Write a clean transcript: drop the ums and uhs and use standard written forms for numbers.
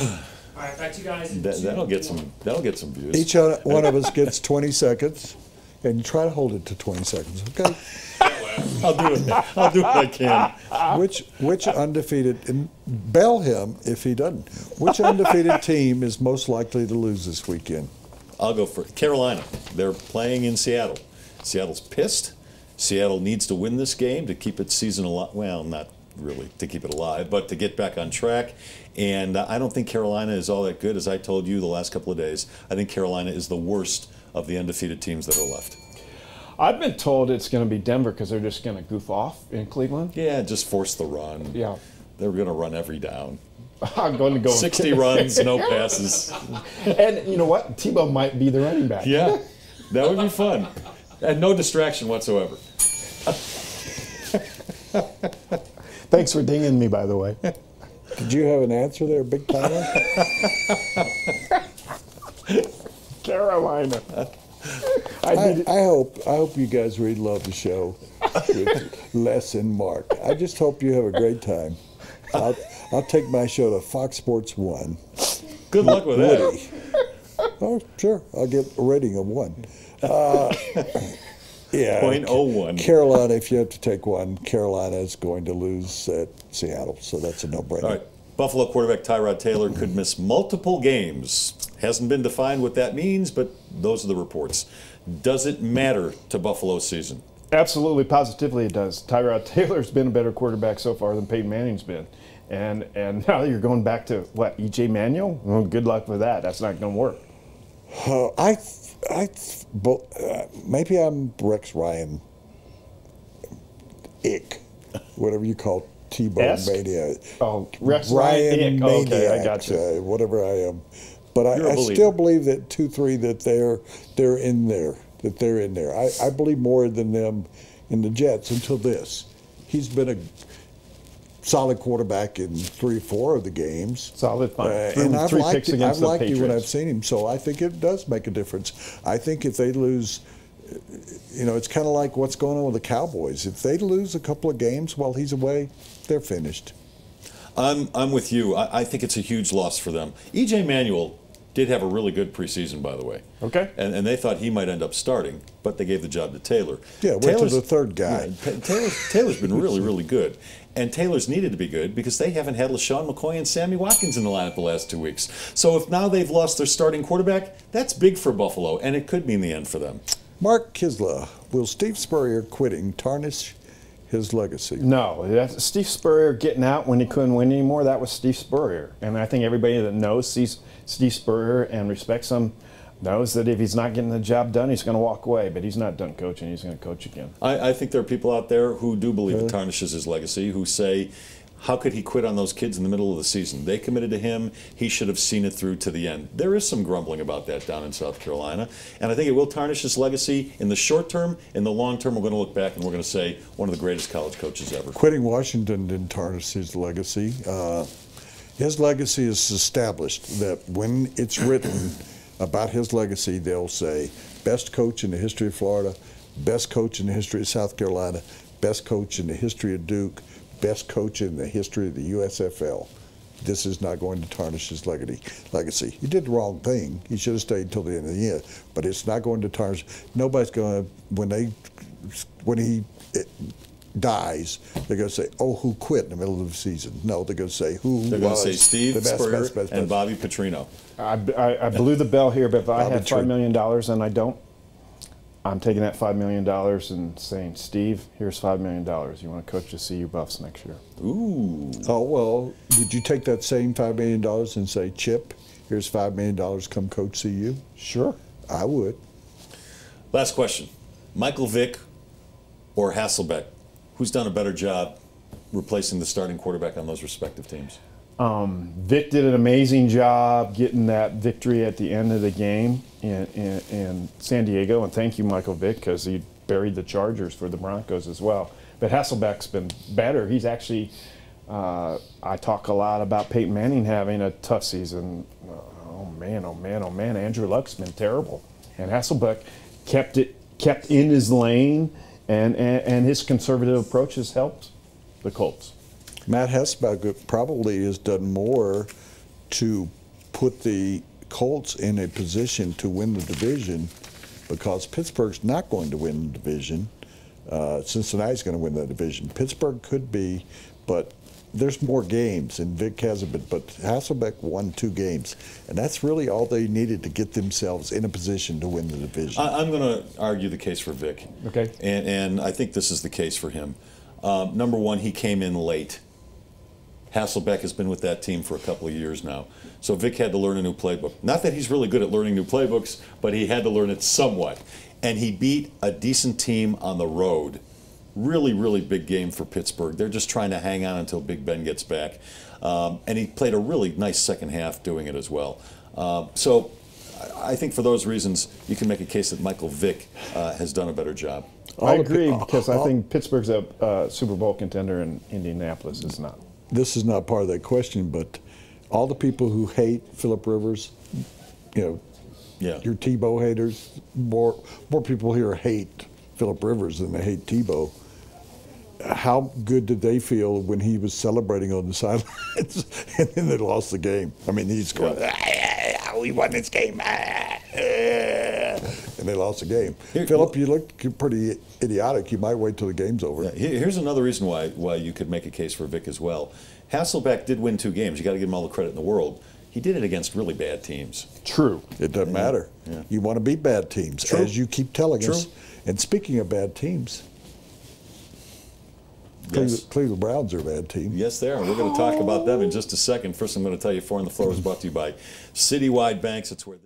All right, back to you guys. That'll get some views. Each one of us gets 20 seconds, and you try to hold it to 20 seconds, okay? I'll do it. I'll do what I can. Which undefeated, and bail him if he doesn't, which undefeated team is most likely to lose this weekend? I'll go for Carolina. They're playing in Seattle. Seattle's pissed. Seattle needs to win this game to keep its season alive. Well, not really to keep it alive, but to get back on track. And I don't think Carolina is all that good, as I told you the last couple of days. I think Carolina is the worst of the undefeated teams that are left. I've been told it's going to be Denver because they're just going to goof off in Cleveland. Yeah, just force the run. Yeah. They're going to run every down. I'm going to go 60 runs, no passes. And you know what? Tebow might be the running back. Yeah, that would be fun. And no distraction whatsoever. Thanks for dinging me, by the way. Did you have an answer there, Big Tyler? Carolina. I hope you guys really love the show with Les and Mark. I just hope you have a great time. I'll take my show to Fox Sports 1. Good luck with Woody. that. Oh, sure. I'll get a rating of 1. Yeah. 0.01. Carolina, if you have to take one, Carolina is going to lose at Seattle, so that's a no-brainer. All right. Buffalo quarterback Tyrod Taylor could miss multiple games. Hasn't been defined what that means, but those are the reports. Does it matter to Buffalo's season? Absolutely, positively it does. Tyrod Taylor's been a better quarterback so far than Peyton Manning's been. And now you're going back to, what, E.J. Manuel? Well, good luck with that. That's not going to work. Maybe I'm Rex Ryan, whatever you call T-Bone Mania. Oh, Rex Ryan Maniac, okay, I got you. Whatever I am. But I still believe that 2-3 that they're in there. That they're in there. I believe more than them in the Jets until this. He's been a solid quarterback in 3 or 4 of the games. Solid, fine. And I've liked you when I've seen him, so I think it does make a difference. I think if they lose, it's kind of like what's going on with the Cowboys. If they lose a couple of games while he's away, they're finished. I'm with you. I think it's a huge loss for them. E.J. Manuel did have a really good preseason, by the way. Okay. And they thought he might end up starting, but they gave the job to Taylor. Yeah, went to the third guy. Yeah, Taylor's been really, really good. And Taylor's needed to be good because they haven't had LaShawn McCoy and Sammy Watkins in the lineup the last 2 weeks. So if now they've lost their starting quarterback, that's big for Buffalo, and it could mean the end for them. Mark Kiszla, will Steve Spurrier quitting tarnish his legacy? No, that's Steve Spurrier getting out when he couldn't win anymore. That was Steve Spurrier. And I think everybody that knows Steve Spurrier and respects him knows that if he's not getting the job done, he's going to walk away. But he's not done coaching. He's going to coach again. I think there are people out there who do believe it tarnishes his legacy, who say, how could he quit on those kids in the middle of the season? They committed to him. He should have seen it through to the end. There is some grumbling about that down in South Carolina. And I think it will tarnish his legacy in the short term. In the long term, we're going to look back and we're going to say one of the greatest college coaches ever. Quitting Washington didn't tarnish his legacy. His legacy is established that when it's written about his legacy, they'll say, best coach in the history of Florida, best coach in the history of South Carolina, best coach in the history of Duke, best coach in the history of the USFL. This is not going to tarnish his legacy. He did the wrong thing. He should have stayed until the end of the year. But it's not going to tarnish. Nobody's going to, when he dies, they're going to say, oh, who quit in the middle of the season? No, they're going to say who was. They're going to say Steve the Spurrier and Bobby Petrino. I blew the bell here, but if I had $5 million and I don't, I'm taking that $5 million and saying, Steve, here's $5 million. You want to coach the CU Buffs next year? Ooh. Oh, well, would you take that same $5 million and say, Chip, here's $5 million, come coach CU? Sure. I would. Last question. Michael Vick or Hasselbeck, who's done a better job replacing the starting quarterback on those respective teams? Vic did an amazing job getting that victory at the end of the game in San Diego, and thank you, Michael Vick, because he buried the Chargers for the Broncos as well. But Hasselbeck's been better. He's actually, I talk a lot about Peyton Manning having a tough season. Oh man, oh man, oh man, Andrew Luck's been terrible. And Hasselbeck kept in his lane, and his conservative approach has helped the Colts. Matt Hasselbeck probably has done more to put the Colts in a position to win the division, because Pittsburgh's not going to win the division. Cincinnati's going to win the division. Pittsburgh could be, but there's more games, and Vic hasn't been. But Hasselbeck won 2 games, and that's really all they needed to get themselves in a position to win the division. I'm going to argue the case for Vic. Okay. And I think this is the case for him. Number one, he came in late. Hasselbeck has been with that team for a couple of years now. So Vic had to learn a new playbook. Not that he's really good at learning new playbooks, but he had to learn it somewhat. And he beat a decent team on the road. Really, really big game for Pittsburgh. They're just trying to hang on until Big Ben gets back. And he played a really nice second half doing it as well. So I think for those reasons, you can make a case that Michael Vick has done a better job. I agree, because I think Pittsburgh's a Super Bowl contender and Indianapolis is not. This is not part of that question, but all the people who hate Phillip Rivers, you know, your Tebow haters, more people here hate Phillip Rivers than they hate Tebow. How good did they feel when he was celebrating on the sidelines and then they lost the game? I mean, he's going, we won this game, and they lost the game. Phillip, you look pretty idiotic. You might wait till the game's over. Yeah, here's another reason why you could make a case for Vic as well. Hasselbeck did win 2 games. You got to give him all the credit in the world. He did it against really bad teams. True. It doesn't matter. Yeah. You want to beat bad teams, True. as you keep telling True. us. And speaking of bad teams, Yes. Cleveland Browns are a bad team. Yes, they are. We're going to talk about them in just a second. First, I'm going to tell you Four on the Floor was brought to you by Citywide Banks. It's where